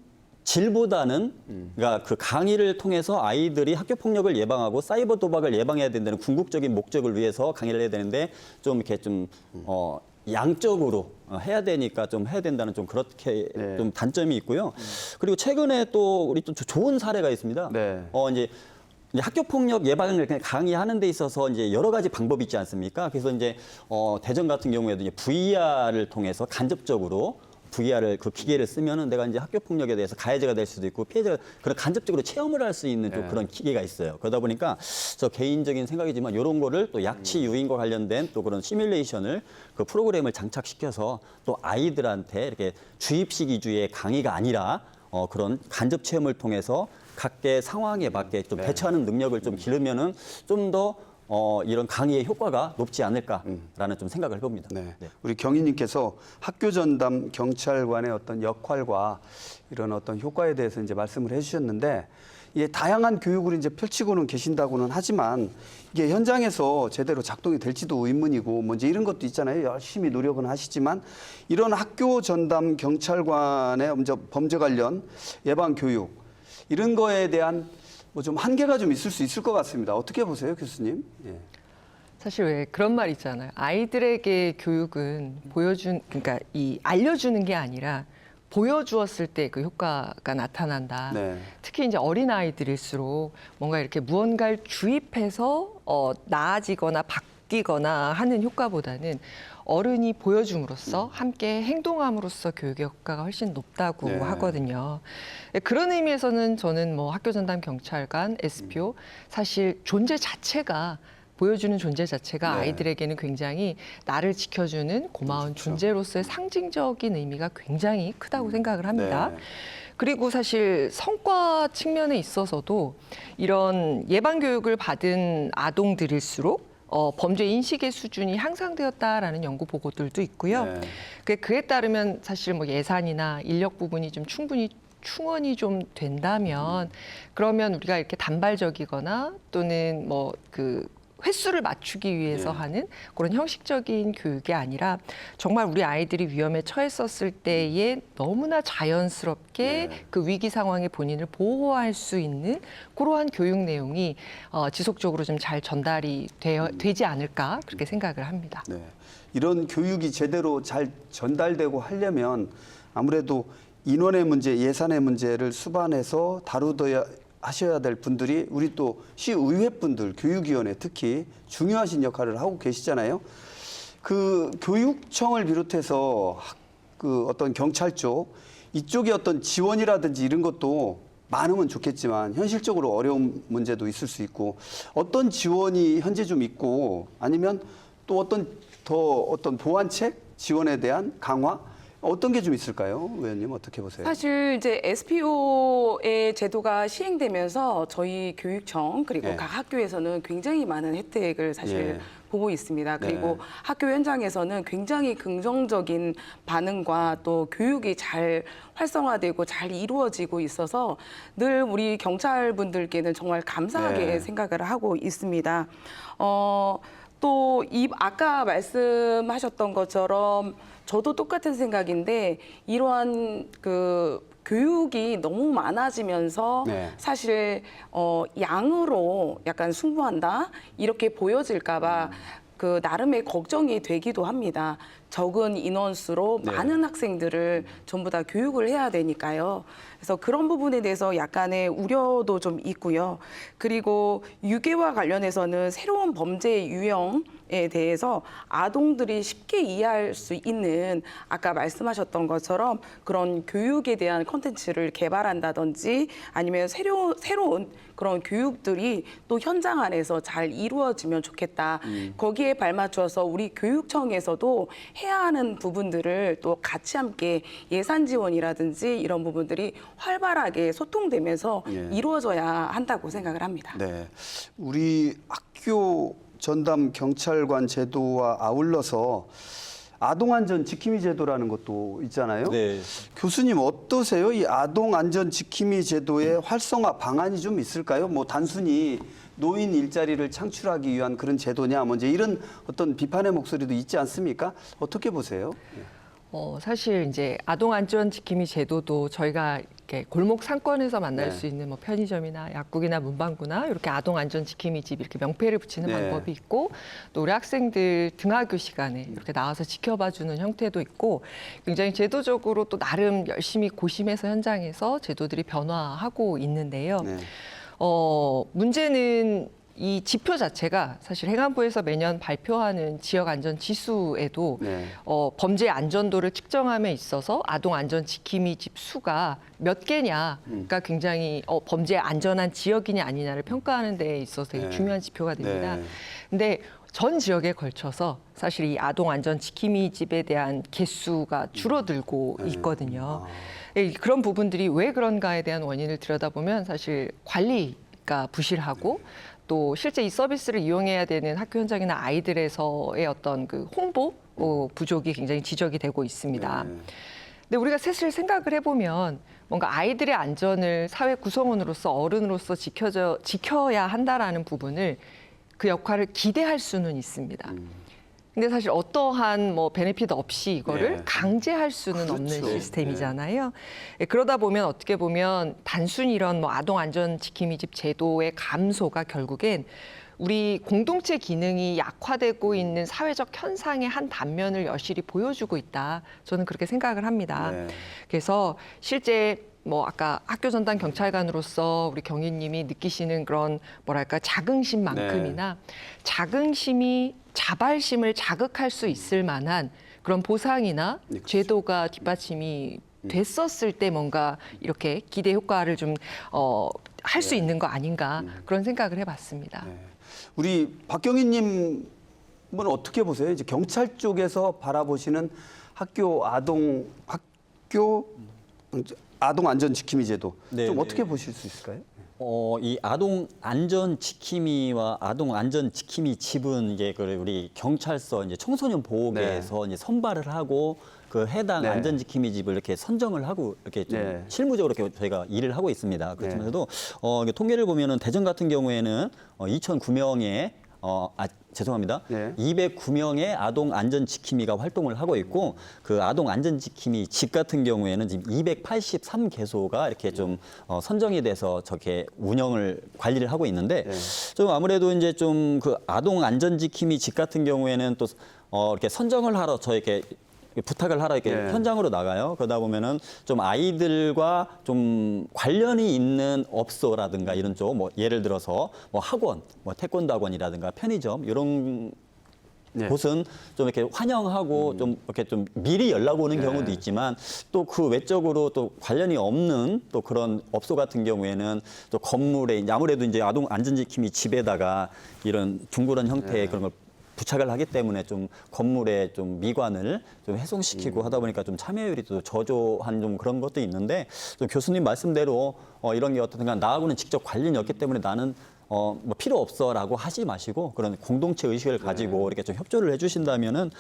질보다는 그러니까 그 강의를 통해서 아이들이 학교 폭력을 예방하고 사이버 도박을 예방해야 된다는 궁극적인 목적을 위해서 강의를 해야 되는데 좀 이렇게 좀 양적으로 해야 되니까 좀 해야 된다는 좀 그렇게 네. 좀 단점이 있고요. 그리고 최근에 또 우리 또 좋은 사례가 있습니다. 네. 이제 학교 폭력 예방을 그냥 강의하는 데 있어서 이제 여러 가지 방법이 있지 않습니까? 그래서 이제 대전 같은 경우에도 이제 VR을 통해서 간접적으로 VR을 그 기계를 쓰면은 내가 이제 학교 폭력에 대해서 가해자가 될 수도 있고 피해자가 그런 간접적으로 체험을 할 수 있는 좀 그런 기계가 있어요. 그러다 보니까 저 개인적인 생각이지만 이런 거를 또 약치 유인과 관련된 또 그런 시뮬레이션을 그 프로그램을 장착시켜서 또 아이들한테 이렇게 주입식 위주의 강의가 아니라 그런 간접 체험을 통해서 각계 상황에 맞게 좀 대처하는 능력을 좀 기르면은 좀 더 이런 강의의 효과가 높지 않을까라는 좀 생각을 해봅니다. 네. 네. 우리 경위님께서 학교 전담 경찰관의 어떤 역할과 이런 어떤 효과에 대해서 이제 말씀을 해주셨는데 이게 다양한 교육을 이제 펼치고는 계신다고는 하지만 이게 현장에서 제대로 작동이 될지도 의문이고 뭐 이제 이런 것도 있잖아요. 열심히 노력은 하시지만 이런 학교 전담 경찰관의 범죄 관련 예방 교육 이런 거에 대한 뭐 좀 한계가 좀 있을 수 있을 것 같습니다. 어떻게 보세요, 교수님? 예. 사실 왜 그런 말 있잖아요. 아이들에게 교육은 그러니까 알려주는 게 아니라 보여주었을 때 그 효과가 나타난다. 네. 특히 이제 어린 아이들일수록 뭔가 이렇게 무언가를 주입해서 나아지거나 바뀌거나 하는 효과보다는 어른이 보여줌으로써 함께 행동함으로써 교육의 효과가 훨씬 높다고 네. 하거든요. 그런 의미에서는 저는 뭐 학교 전담 경찰관, SPO 사실 존재 자체가 보여주는 존재 자체가 네. 아이들에게는 굉장히 나를 지켜주는 고마운 그렇죠. 존재로서의 상징적인 의미가 굉장히 크다고 생각을 합니다. 네. 그리고 사실 성과 측면에 있어서도 이런 예방 교육을 받은 아동들일수록 범죄 인식의 수준이 향상되었다라는 연구 보고들도 있고요. 네. 그에 따르면 사실 뭐 예산이나 인력 부분이 좀 충원이 좀 된다면 그러면 우리가 이렇게 단발적이거나 또는 뭐 그 횟수를 맞추기 위해서 네. 하는 그런 형식적인 교육이 아니라 정말 우리 아이들이 위험에 처했었을 때에 너무나 자연스럽게 네. 그 위기 상황에 본인을 보호할 수 있는 그러한 교육 내용이 지속적으로 좀 잘 전달이 되지 않을까 그렇게 생각을 합니다. 네. 이런 교육이 제대로 잘 전달되고 하려면 아무래도 인원의 문제, 예산의 문제를 수반해서 다루어야 하셔야 될 분들이 우리 또 시의회 분들, 교육위원회 특히 중요하신 역할을 하고 계시잖아요. 그 교육청을 비롯해서 그 어떤 경찰 쪽 이쪽의 어떤 지원이라든지 이런 것도 많으면 좋겠지만 현실적으로 어려운 문제도 있을 수 있고 어떤 지원이 현재 좀 있고 아니면 또 어떤 보완책 지원에 대한 강화 어떤 게 좀 있을까요? 의원님 어떻게 보세요? 사실 이제 SPO의 제도가 시행되면서 저희 교육청 그리고 네. 각 학교에서는 굉장히 많은 혜택을 사실 예. 보고 있습니다. 그리고 네. 학교 현장에서는 굉장히 긍정적인 반응과 또 교육이 잘 활성화되고 잘 이루어지고 있어서 늘 우리 경찰분들께는 정말 감사하게 네. 생각을 하고 있습니다. 또 아까 말씀하셨던 것처럼 저도 똑같은 생각인데 이러한 그 교육이 너무 많아지면서 네. 사실 양으로 약간 승부한다 이렇게 보여질까봐 그 나름의 걱정이 되기도 합니다. 적은 인원수로 네. 많은 학생들을 전부 다 교육을 해야 되니까요. 그래서 그런 부분에 대해서 약간의 우려도 좀 있고요. 그리고 유괴와 관련해서는 새로운 범죄 유형에 대해서 아동들이 쉽게 이해할 수 있는 아까 말씀하셨던 것처럼 그런 교육에 대한 콘텐츠를 개발한다든지 아니면 새로운 그런 교육들이 또 현장 안에서 잘 이루어지면 좋겠다. 거기에 발맞춰서 우리 교육청에서도 해야 하는 부분들을 또 같이 함께 예산 지원이라든지 이런 부분들이 활발하게 소통되면서 예. 이루어져야 한다고 생각을 합니다. 네, 우리 학교 전담 경찰관 제도와 아울러서 아동안전 지킴이 제도라는 것도 있잖아요. 네. 교수님 어떠세요? 이 아동안전 지킴이 제도의 활성화 방안이 좀 있을까요? 뭐 단순히 노인 일자리를 창출하기 위한 그런 제도냐, 뭐 이제 이런 어떤 비판의 목소리도 있지 않습니까? 어떻게 보세요? 사실 이제 아동 안전 지킴이 제도도 저희가 이렇게 골목 상권에서 만날 네. 수 있는 뭐 편의점이나 약국이나 문방구나 이렇게 아동 안전 지킴이 집 이렇게 명패를 붙이는 네. 방법이 있고 또 우리 학생들 등하교 시간에 이렇게 나와서 지켜봐주는 형태도 있고 굉장히 제도적으로 또 나름 열심히 고심해서 현장에서 제도들이 변화하고 있는데요. 네. 문제는 이 지표 자체가 사실 행안부에서 매년 발표하는 지역 안전 지수에도 네. 범죄 안전도를 측정함에 있어서 아동 안전 지킴이 집 수가 몇 개냐가 굉장히 범죄 안전한 지역이냐 아니냐를 평가하는 데 있어서 되게 네. 중요한 지표가 됩니다. 네. 근데 전 지역에 걸쳐서 사실 이 아동 안전 지킴이 집에 대한 개수가 줄어들고 있거든요. 그런 부분들이 왜 그런가에 대한 원인을 들여다보면 사실 관리가 부실하고 또 실제 이 서비스를 이용해야 되는 학교 현장이나 아이들에서의 어떤 그 홍보 부족이 굉장히 지적이 되고 있습니다. 네. 근데 우리가 사실 생각을 해보면 뭔가 아이들의 안전을 사회 구성원으로서 어른으로서 지켜야 한다라는 부분을 그 역할을 기대할 수는 있습니다. 근데 사실 어떠한 뭐 베네핏 없이 이거를 네. 강제할 수는 그렇죠. 없는 시스템이잖아요. 그러다 보면 어떻게 보면 단순히 이런 뭐 아동 안전 지킴이 집 제도의 감소가 결국엔 우리 공동체 기능이 약화되고 있는 사회적 현상의 한 단면을 여실히 보여주고 있다. 저는 그렇게 생각을 합니다. 네. 그래서 실제 뭐 아까 학교 전담 경찰관으로서 우리 경위님이 느끼시는 그런 뭐랄까 자긍심만큼이나 자긍심이 자발심을 자극할 수 있을 만한 그런 보상이나 네, 그렇죠. 제도가 뒷받침이 됐었을 때 뭔가 이렇게 기대 효과를 좀 할 수 있는 거 아닌가 그런 생각을 해봤습니다. 네. 우리 박경희님은 어떻게 보세요? 이제 경찰 쪽에서 바라보시는 학교 아동 안전 지킴이 제도 네, 좀 네. 어떻게 보실 수 있을까요? 이 아동 안전 지킴이와 아동 안전 지킴이 집은 이제 그 우리 경찰서 이제 청소년 보호계에서 이제 선발을 하고 그 해당 네. 안전 지킴이 집을 이렇게 선정을 하고 이렇게 좀 네. 실무적으로 이렇게 저희가 일을 하고 있습니다. 그렇지만서도 이게 통계를 보면은 대전 같은 경우에는 2,009명의 죄송합니다. 네. 209명의 아동 안전 지킴이가 활동을 하고 있고 그 아동 안전 지킴이 집 같은 경우에는 지금 283개소가 이렇게 좀 선정이 돼서 저렇게 운영을 관리를 하고 있는데 좀 아무래도 이제 좀 그 아동 안전 지킴이 집 같은 경우에는 또 이렇게 선정을 하러 저에게 부탁을 하러 이렇게 네. 현장으로 나가요. 그러다 보면은 좀 아이들과 좀 관련이 있는 업소라든가 이런 쪽, 뭐 예를 들어서 뭐 학원, 뭐 태권도 학원이라든가 편의점 이런 네. 곳은 좀 이렇게 환영하고 좀 이렇게 좀 미리 연락 오는 경우도 있지만 또 그 외적으로 또 관련이 없는 또 그런 업소 같은 경우에는 또 건물에 이제 아무래도 이제 아동 안전지킴이 집에다가 이런 둥그런 형태의 그런 걸 부착을 하기 때문에 좀 건물의 좀 미관을 좀 훼손시키고 하다 보니까 좀 참여율이 또 저조한 좀 그런 것도 있는데 좀 교수님 말씀대로 이런 게 어떻든가 나하고는 직접 관련이 없기 때문에 나는 뭐 필요 없어라고 하지 마시고 그런 공동체 의식을 가지고 이렇게 좀 협조를 해주신다면은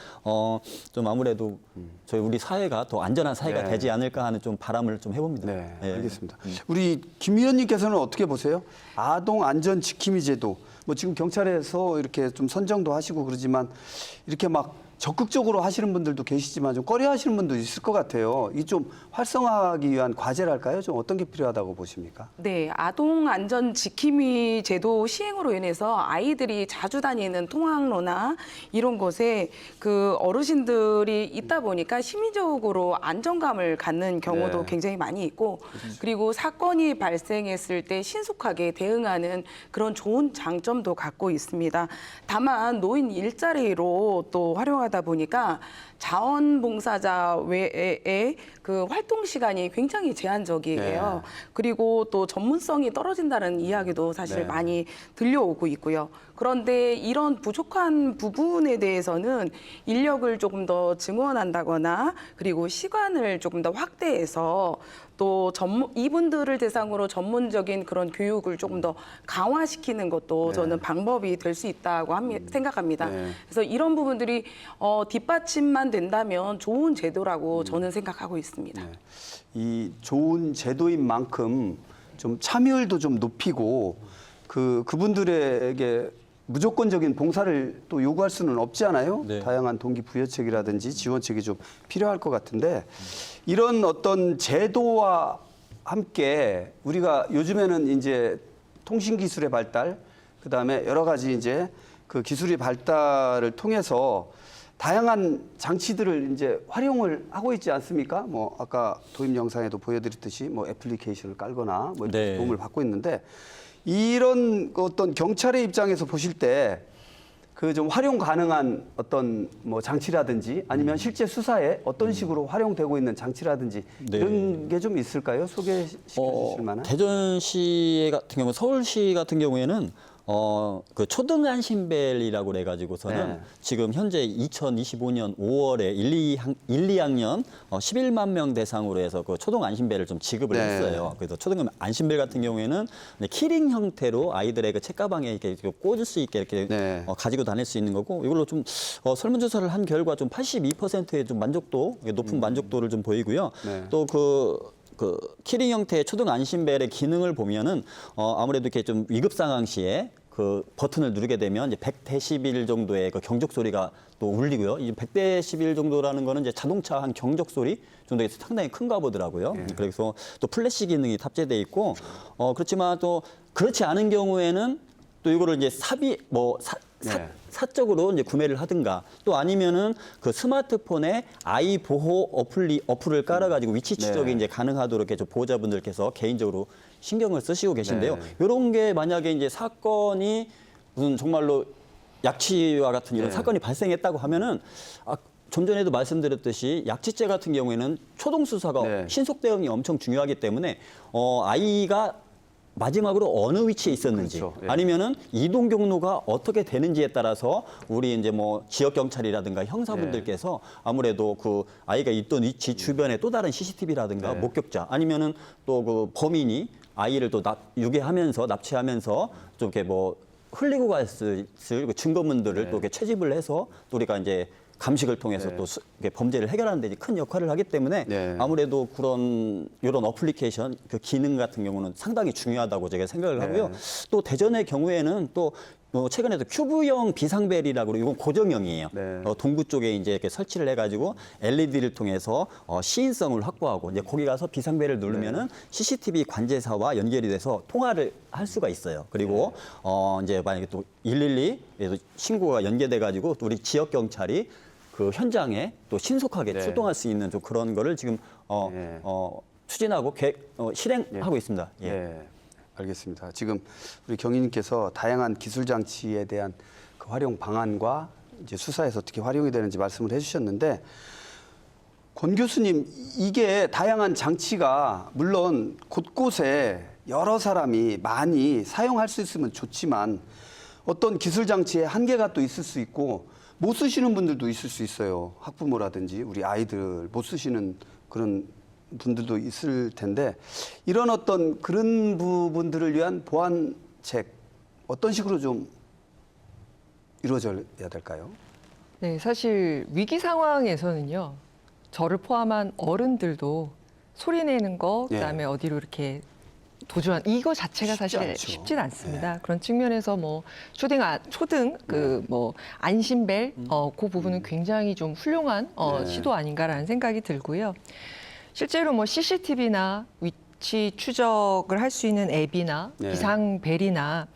좀 아무래도 저희 우리 사회가 더 안전한 사회가 네. 되지 않을까 하는 좀 바람을 좀 해봅니다. 네, 예. 알겠습니다. 우리 김 위원님께서는 어떻게 보세요? 아동 안전 지킴이 제도, 뭐 지금 경찰에서 이렇게 좀 선정도 하시고 그러지만 이렇게 막 적극적으로 하시는 분들도 계시지만 좀 꺼려하시는 분도 있을 것 같아요. 이 좀 활성화하기 위한 과제랄까요? 좀 어떤 게 필요하다고 보십니까? 네, 아동 안전 지킴이 제도 시행으로 인해서 아이들이 자주 다니는 통학로나 이런 곳에 그 어르신들이 있다 보니까 심리적으로 안정감을 갖는 경우도 네. 굉장히 많이 있고, 그리고 사건이 발생했을 때 신속하게 대응하는 그런 좋은 장점도 갖고 있습니다. 다만 노인 일자리로 또 활용하다 보니까 자원봉사자 외에 그 활동 시간이 굉장히 제한적이에요. 네. 그리고 또 전문성이 떨어진다는 이야기도 사실 네. 많이 들려오고 있고요. 그런데 이런 부족한 부분에 대해서는 인력을 조금 더 증원한다거나 그리고 시간을 조금 더 확대해서 또 이분들을 대상으로 전문적인 그런 교육을 조금 더 강화시키는 것도 네. 저는 방법이 될 수 있다고 생각합니다. 네. 그래서 이런 부분들이 뒷받침만 된다면 좋은 제도라고 저는 생각하고 있습니다. 네. 이 좋은 제도인 만큼 좀 참여율도 좀 높이고 그분들에게 무조건적인 봉사를 또 요구할 수는 없잖아요. 네. 다양한 동기부여책이라든지 지원책이 좀 필요할 것 같은데 이런 어떤 제도와 함께 우리가 요즘에는 이제 통신기술의 발달, 그다음에 여러 가지 이제 그 기술의 발달을 통해서 다양한 장치들을 이제 활용을 하고 있지 않습니까? 뭐 아까 도입 영상에도 보여드렸듯이 뭐 애플리케이션을 깔거나 뭐 이렇게 네. 도움을 받고 있는데 이런 어떤 경찰의 입장에서 보실 때 그 좀 활용 가능한 어떤 뭐 장치라든지 아니면 실제 수사에 어떤 식으로 활용되고 있는 장치라든지 네. 이런 게 좀 있을까요? 소개시켜 주실 만한? 대전시 같은 경우, 서울시 같은 경우에는 그 초등 안심벨이라고 그래가지고서는 네. 지금 현재 2025년 5월에 1, 2학년 11만 명 대상으로 해서 그 초등 안심벨을 좀 지급을 네. 했어요. 그래서 초등 안심벨 같은 경우에는 키링 형태로 아이들의 그 책가방에 이렇게 꽂을 수 있게 이렇게 네. 가지고 다닐 수 있는 거고, 이걸로 좀 설문조사를 한 결과 좀 82%의 좀 만족도, 높은 만족도를 좀 보이고요. 네. 또 그 키링 형태의 초등 안심벨의 기능을 보면은 아무래도 이렇게 좀 위급 상황 시에 그 버튼을 누르게 되면 이제 100데시벨 정도의 그 경적 소리가 또 울리고요. 이 100데시벨 정도라는 거는 이제 자동차 한 경적 소리 정도에 상당히 큰가 보더라고요. 그래서 또 플래시 기능이 탑재돼 있고, 그렇지만 또 그렇지 않은 경우에는 또 이거를 이제 네. 사적으로 이제 구매를 하든가, 또 아니면은 그 스마트폰에 아이 보호 어플을 깔아가지고 위치 추적이 네. 이제 가능하도록 이렇게 좀 보호자분들께서 개인적으로 신경을 쓰시고 계신데요. 네. 이런 게 만약에 이제 사건이 무슨 정말로 약취와 같은 이런 네. 사건이 발생했다고 하면은 좀 전에도 말씀드렸듯이 약취죄 같은 경우에는 초동 수사가 네. 신속 대응이 엄청 중요하기 때문에 아이가 마지막으로 어느 위치에 있었는지, 그렇죠. 예. 아니면은 이동 경로가 어떻게 되는지에 따라서 우리 이제 뭐 지역 경찰이라든가 형사분들께서 아무래도 그 아이가 있던 위치 주변에 또 다른 CCTV라든가 네. 목격자, 아니면은 또 그 범인이 아이를 또 유괴하면서 납치하면서 좀 이렇게 뭐 흘리고 갔을 그 증거물들을 네. 또 이렇게 채집을 해서 또 우리가 이제 감식을 통해서 네. 또 이렇게 범죄를 해결하는 데 큰 역할을 하기 때문에 네. 아무래도 이런 어플리케이션 그 기능 같은 경우는 상당히 중요하다고 제가 생각을 하고요. 네. 또 대전의 경우에는 또 최근에도 큐브형 비상벨이라고, 이건 고정형이에요. 네. 동구 쪽에 이제 이렇게 설치를 해가지고 LED를 통해서 시인성을 확보하고 이제 거기 가서 비상벨을 누르면은 CCTV 관제사와 연결이 돼서 통화를 할 수가 있어요. 그리고 이제 만약에 또 112에서 신고가 연계돼가지고 또 우리 지역 경찰이 그 현장에 또 신속하게 네. 출동할 수 있는 좀 그런 거를 지금 네. 추진하고 실행하고 있습니다. 예. 네, 알겠습니다. 지금 우리 경위님께서 다양한 기술 장치에 대한 그 활용 방안과 이제 수사에서 어떻게 활용이 되는지 말씀을 해주셨는데, 권 교수님, 이게 다양한 장치가 물론 곳곳에 여러 사람이 많이 사용할 수 있으면 좋지만 어떤 기술 장치에 한계가 또 있을 수 있고 못 쓰시는 분들도 있을 수 있어요. 학부모라든지 우리 아이들 못 쓰시는 그런 분들도 있을 텐데, 이런 어떤 그런 부분들을 위한 보완책 어떤 식으로 좀 이루어져야 될까요? 네, 사실 위기 상황에서는요, 저를 포함한 어른들도 소리 내는 거, 그다음에 어디로 이렇게 도주한 이거 자체가 쉽지 사실 않죠. 쉽진 않습니다. 그런 측면에서 뭐 초등 그 뭐 안심벨 그 부분은 굉장히 좀 훌륭한 시도 아닌가라는 생각이 들고요. 실제로 뭐 CCTV나 위치 추적을 할 수 있는 앱이나 비상벨이나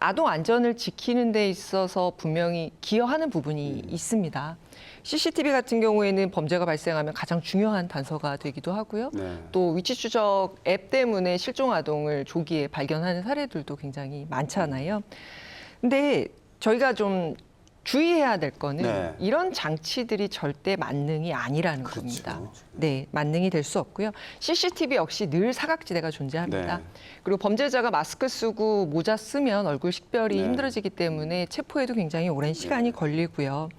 아동 안전을 지키는 데 있어서 분명히 기여하는 부분이 있습니다. CCTV 같은 경우에는 범죄가 발생하면 가장 중요한 단서가 되기도 하고요. 또 위치 추적 앱 때문에 실종 아동을 조기에 발견하는 사례들도 굉장히 많잖아요. 근데 저희가 좀 주의해야 될 거는 이런 장치들이 절대 만능이 아니라는 겁니다. 네, 만능이 될 수 없고요. CCTV 역시 늘 사각지대가 존재합니다. 그리고 범죄자가 마스크 쓰고 모자 쓰면 얼굴 식별이 힘들어지기 때문에 체포에도 굉장히 오랜 시간이 걸리고요.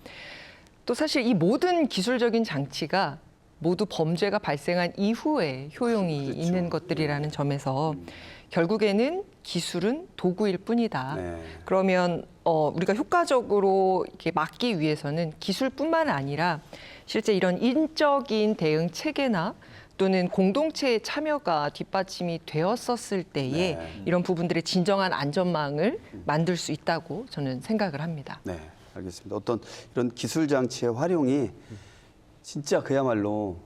또 사실 이 모든 기술적인 장치가 모두 범죄가 발생한 이후에 효용이 있는 것들이라는 점에서 결국에는 기술은 도구일 뿐이다. 그러면 우리가 효과적으로 이렇게 막기 위해서는 기술뿐만 아니라 실제 이런 인적인 대응 체계나 또는 공동체의 참여가 뒷받침이 되었었을 때에 이런 부분들의 진정한 안전망을 만들 수 있다고 저는 생각을 합니다. 네, 알겠습니다. 어떤 이런 기술 장치의 활용이 진짜 그야말로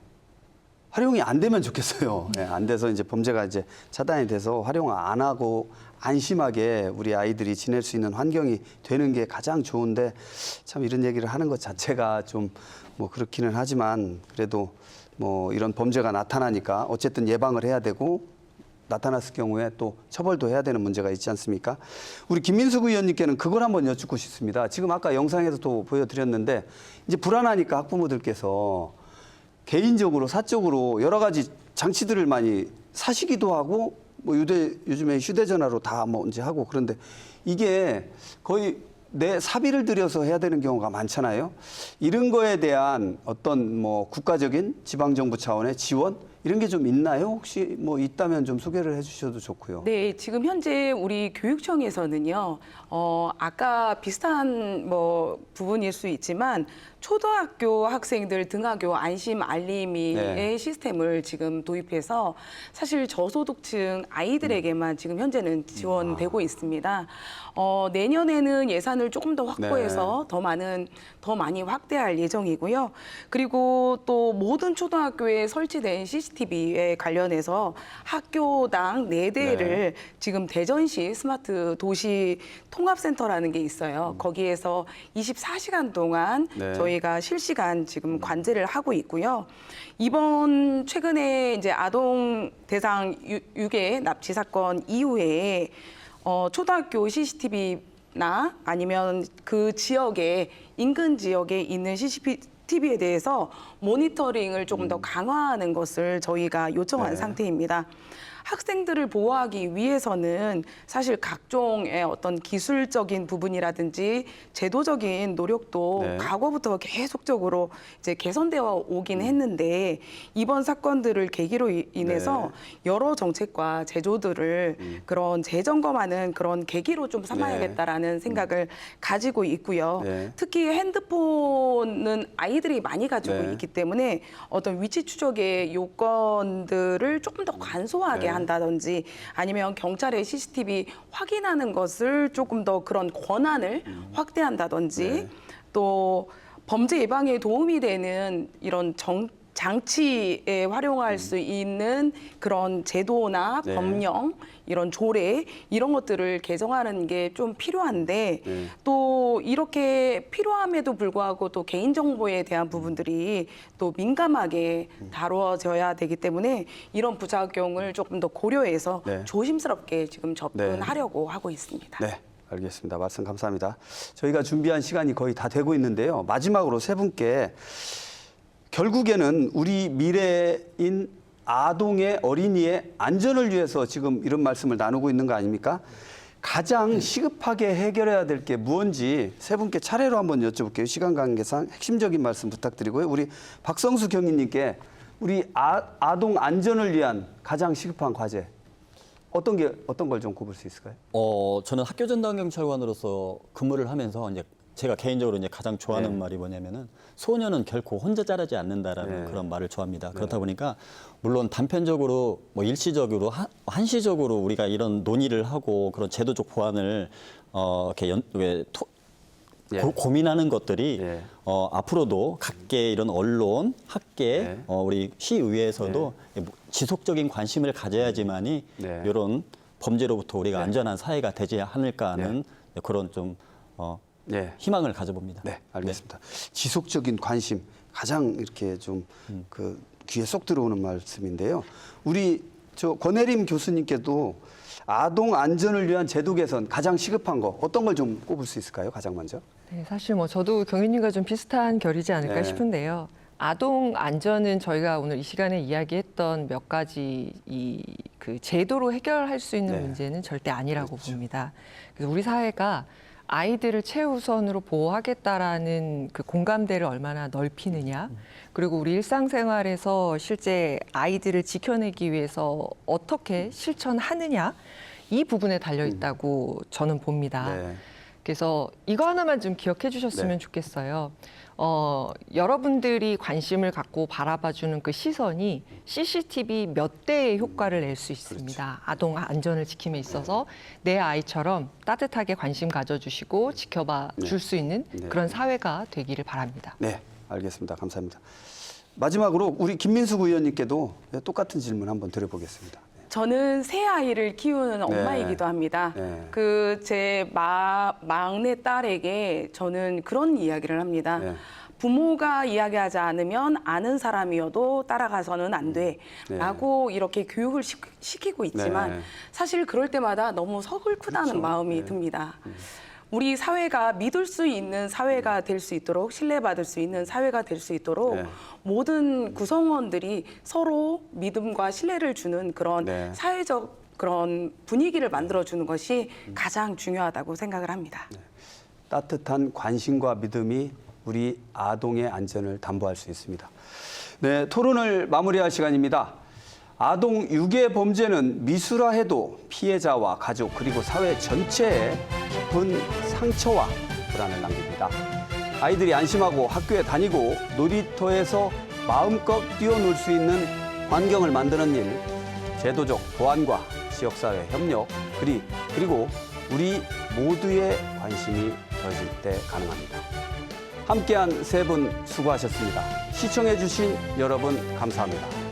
활용이 안 되면 좋겠어요. 안 돼서 이제 범죄가 이제 차단이 돼서 활용 안 하고 안심하게 우리 아이들이 지낼 수 있는 환경이 되는 게 가장 좋은데 참 이런 얘기를 하는 것 자체가 좀 뭐 그렇기는 하지만 그래도 뭐 이런 범죄가 나타나니까 어쨌든 예방을 해야 되고 나타났을 경우에 또 처벌도 해야 되는 문제가 있지 않습니까? 우리 김민숙 의원님께는 그걸 한번 여쭙고 싶습니다. 지금 아까 영상에서도 보여드렸는데 이제 불안하니까 학부모들께서 개인적으로 사적으로 여러 가지 장치들을 많이 사시기도 하고 뭐 요즘에 휴대전화로 다 뭐 이제 하고 그런데 이게 거의 내 사비를 들여서 해야 되는 경우가 많잖아요. 이런 거에 대한 어떤 뭐 국가적인 지방정부 차원의 지원 이런 게 좀 있나요? 혹시 뭐 있다면 좀 소개를 해주셔도 좋고요. 네, 지금 현재 우리 교육청에서는요, 아까 비슷한 뭐 부분일 수 있지만 초등학교 학생들 등하교 안심 알림이의 시스템을 지금 도입해서 사실 저소득층 아이들에게만 지금 현재는 지원되고 있습니다. 내년에는 예산을 조금 더 확보해서 더 많이 확대할 예정이고요. 그리고 또 모든 초등학교에 설치된 CCTV에 관련해서 학교당 4대를 지금 대전시 스마트 도시 통합센터라는 게 있어요. 거기에서 24시간 동안 저희가 실시간 지금 관제를 하고 있고요. 이번 최근에 이제 아동 대상 유괴 납치 사건 이후에 초등학교 CCTV나 아니면 그 지역에 인근 지역에 있는 CCTV에 대해서 모니터링을 조금 더 강화하는 것을 저희가 요청한 상태입니다. 학생들을 보호하기 위해서는 사실 각종의 어떤 기술적인 부분이라든지 제도적인 노력도 과거부터 계속적으로 이제 개선되어 오긴 했는데 이번 사건들을 계기로 인해서 여러 정책과 제도들을 그런 재점검하는 그런 계기로 좀 삼아야겠다라는 생각을 가지고 있고요. 특히 핸드폰은 아이들이 많이 가지고 있기 때문에 어떤 위치 추적의 요건들을 조금 더 간소하게 한다든지 아니면 경찰의 CCTV 확인하는 것을 조금 더 그런 권한을 확대한다든지 또 범죄 예방에 도움이 되는 이런 장치에 활용할 수 있는 그런 제도나 법령, 이런 조례 이런 것들을 개정하는 게 좀 필요한데 또 이렇게 필요함에도 불구하고 또 개인정보에 대한 부분들이 또 민감하게 다뤄져야 되기 때문에 이런 부작용을 조금 더 고려해서 조심스럽게 지금 접근하려고 하고 있습니다. 네. 알겠습니다. 말씀 감사합니다. 저희가 준비한 시간이 거의 다 되고 있는데요. 마지막으로 세 분께 결국에는 우리 미래인 아동의 어린이의 안전을 위해서 지금 이런 말씀을 나누고 있는 거 아닙니까? 가장 시급하게 해결해야 될 게 무엇인지 세 분께 차례로 한번 여쭤볼게요. 시간 관계상 핵심적인 말씀 부탁드리고요. 우리 박성수 경위님께 우리 아동 안전을 위한 가장 시급한 과제 어떤 걸 좀 꼽을 수 있을까요? 저는 학교 전담 경찰관으로서 근무를 하면서 이제 제가 개인적으로 이제 가장 좋아하는 네. 말이 뭐냐면은 소녀는 결코 혼자 자라지 않는다라는 네. 그런 말을 좋아합니다. 그렇다 보니까 물론 단편적으로 뭐 일시적으로 한시적으로 우리가 이런 논의를 하고 그런 제도적 보완을 예. 고민하는 것들이 예. 앞으로도 각계 이런 언론, 학계, 네. 우리 시의회에서도 지속적인 관심을 가져야지만이 네. 이런 범죄로부터 우리가 안전한 사회가 되지 않을까 하는 그런 좀 네. 희망을 가져봅니다. 네, 알겠습니다. 지속적인 관심 가장 이렇게 좀 그 귀에 쏙 들어오는 말씀인데요. 우리 저 권혜림 교수님께도 아동 안전을 위한 제도 개선 가장 시급한 거 어떤 걸 좀 꼽을 수 있을까요? 가장 먼저. 네, 사실 뭐 저도 경윤님과 좀 비슷한 결이지 않을까 네. 싶은데요. 아동 안전은 저희가 오늘 이 시간에 이야기했던 몇 가지 그 제도로 해결할 수 있는 네. 문제는 절대 아니라고 그렇죠. 봅니다. 그래서 우리 사회가 아이들을 최우선으로 보호하겠다라는 그 공감대를 얼마나 넓히느냐, 그리고 우리 일상생활에서 실제 아이들을 지켜내기 위해서 어떻게 실천하느냐, 이 부분에 달려 있다고 저는 봅니다. 네. 그래서 이거 하나만 좀 기억해 주셨으면 네. 좋겠어요. 여러분들이 관심을 갖고 바라봐주는 그 시선이 CCTV 몇 대의 효과를 낼 수 있습니다. 그렇죠. 아동 안전을 지킴에 있어서 내 아이처럼 따뜻하게 관심 가져주시고 지켜봐 줄 수 있는 네. 그런 사회가 되기를 바랍니다. 네, 알겠습니다. 감사합니다. 마지막으로 우리 김민숙 의원님께도 똑같은 질문 한번 드려보겠습니다. 저는 새 아이를 키우는 엄마이기도 합니다. 네. 그 제 막내 딸에게 저는 그런 이야기를 합니다. 네. 부모가 이야기하지 않으면 아는 사람이어도 따라가서는 안 돼. 네. 라고 이렇게 교육을 시키고 있지만 네. 사실 그럴 때마다 너무 서글프다는 그렇죠. 마음이 네. 듭니다. 우리 사회가 믿을 수 있는 사회가 될 수 있도록, 신뢰받을 수 있는 사회가 될 수 있도록 네. 모든 구성원들이 서로 믿음과 신뢰를 주는 그런 네. 사회적 그런 분위기를 만들어주는 것이 가장 중요하다고 생각을 합니다. 따뜻한 관심과 믿음이 우리 아동의 안전을 담보할 수 있습니다. 네, 토론을 마무리할 시간입니다. 아동 유괴 범죄는 미술화해도 피해자와 가족 그리고 사회 전체에 깊은 상처와 불안을 남깁니다. 아이들이 안심하고 학교에 다니고 놀이터에서 마음껏 뛰어놀 수 있는 환경을 만드는 일, 제도적 보완과 지역사회 협력, 그리고 우리 모두의 관심이 더해질 때 가능합니다. 함께한 세 분 수고하셨습니다. 시청해주신 여러분 감사합니다.